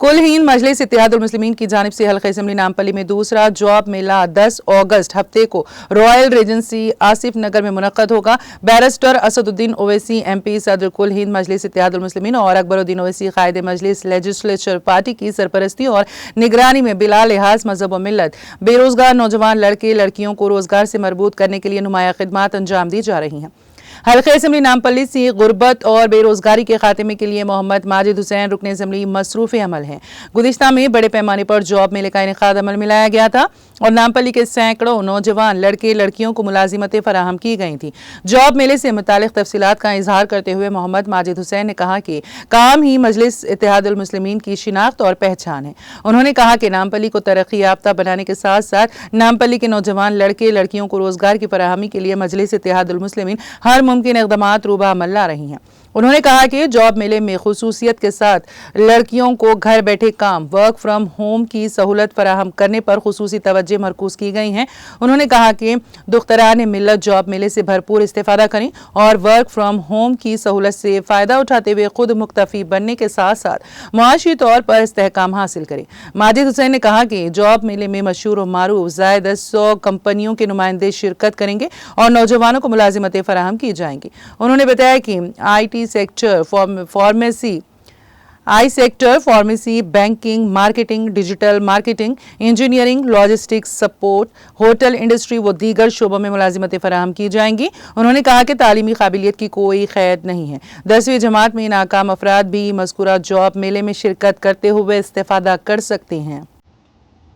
कुल हिंद मजलिस इत्तेहादुल मुस्लिमीन की जानिब से हल्का असम्बली नामपल्ली में दूसरा जॉब मेला 10 अगस्त हफ्ते को रॉयल रेजेंसी आसिफ नगर में मुनक्कद होगा। बैरिस्टर असदुद्दीन ओवैसी MP सदर कुल हिंद मजलिस इत्तेहादुल मुस्लिमीन और अकबरुद्दीन ओवैसी कायद मजलिस लेजिस्लेचर पार्टी की सरपरस्ती और निगरानी में बिला लिहाज मजहब व मिल्लत बेरोजगार नौजवान लड़के लड़कियों को रोजगार से मरबूत करने के लिए नुमाया खिदमात अंजाम दी जा रही हैं। हल्का असम्बली नामपल्ली से गुर्बत और बेरोजगारी के खात्मे के लिए मोहम्मद माजिद हुसैन रुकन असम्बली मसरूफ़ अमल हैं। गुज़िश्ता में बड़े पैमाने पर जॉब मेले का इनेकाद अमल में लाया गया था और नामपल्ली के सैकड़ों नौजवान लड़के लड़कियों को मुलाजिमतें फराहम की गई थी। जॉब मेले से मुतालिक तफसीलात का इजहार करते हुए मोहम्मद माजिद हुसैन ने कहा कि काम ही मजलिस इत्तेहादुल मुस्लिमीन की शिनाख्त और पहचान है। उन्होंने कहा कि नामपल्ली को तरक्की याफ्ता बनाने के साथ साथ नामपल्ली के नौजवान लड़के लड़कियों को रोजगार की फराहमी के लिए मजलिस इत्तेहादुल मुस्लिमीन हर मुमकिन इक़दामात रूबा अमल ला रही हैं। उन्होंने कहा कि जॉब मेले में खुसूसियत के साथ लड़कियों को घर बैठे काम वर्क फ्राम होम की सहूलत फराहम करने पर खुसूसी तवज्जो मरकूज की गई हैं। उन्होंने कहा कि दुख्तरान मिल्लत जॉब मेले से भरपूर इस्तेफादा करें और वर्क फ्राम होम की सहूलत से फ़ायदा उठाते हुए खुद मुक्तफी बनने के साथ साथ मुआशी तौर पर इस्तेहकाम हासिल करें। माजिद हुसैन ने कहा कि जॉब मेले में मशहूर और मारूफ ज़ायद 100 कंपनियों के नुमाइंदे शिरकत करेंगे और नौजवानों को मुलाजिमतें फराहम की जाएंगी। उन्होंने बताया कि IT sector pharmacy banking marketing digital marketing engineering logistics support hotel industry व दीगर शोबों में मुलाजिमतें फराहम की जाएंगी। उन्होंने कहा कि तालीमी काबिलियत की कोई कैद नहीं है। 10वीं जमात में नाकाम अफराद भी मज़कूरा जॉब मेले में शिरकत करते हुए इस्तेफादा कर सकते हैं।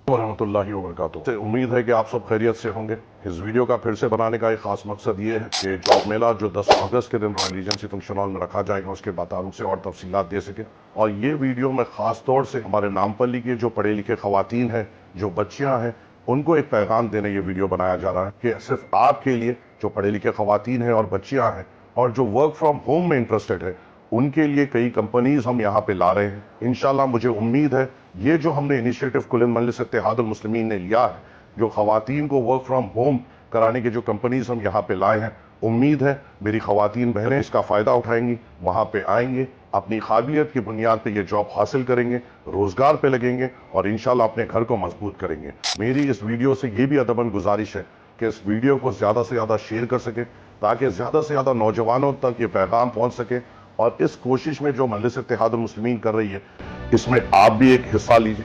वरहमतुल्लाहि वबरकातुहू। उम्मीद है कि आप सब खैरियत से होंगे। इस वीडियो का फिर से बनाने का एक खास मकसद ये है कि जॉब मेला जो 10 अगस्त के दिन रॉयल रीजेंसी फंक्शन हॉल में रखा जाएगा उसके बातारों से और तफसीलात दे सके। और ये वीडियो में खास तौर से हमारे नामपल्ली के जो पढ़े लिखे खवातीन हैं, जो बच्चियां हैं, उनको एक पैगाम देने ये वीडियो बनाया जा रहा है कि सिर्फ आपके लिए जो पढ़े लिखे खवातीन हैं और बच्चियां हैं और जो वर्क फ्रॉम होम में इंटरेस्टेड है, उनके लिए कई कंपनीज हम यहाँ पे ला रहे हैं। इंशाल्लाह मुझे उम्मीद है ये जो हमने इनिशिएटिव कुल हिंद मजलिस इत्तेहादुल मुस्लिमीन ने लिया है, जो खवातीन को वर्क फ्रॉम होम कराने के जो कंपनीज हम यहाँ पे लाए हैं, उम्मीद है मेरी खवातीन बहनें इसका फ़ायदा उठाएंगी, वहाँ पे आएंगे, अपनी काबिलियत की बुनियाद पे ये जॉब हासिल करेंगे, रोज़गार पे लगेंगे और इंशाल्लाह अपने घर को मजबूत करेंगे। मेरी इस वीडियो से ये भी अदबन गुजारिश है कि इस वीडियो को ज़्यादा से ज़्यादा शेयर कर सके ताकि ज़्यादा से ज़्यादा नौजवानों तक ये पैगाम पहुँच सके। और इस कोशिश में जो मजलिस इत्तेहादुल मुस्लिमीन कर रही है, इसमें आप भी एक हिस्सा लीजिए।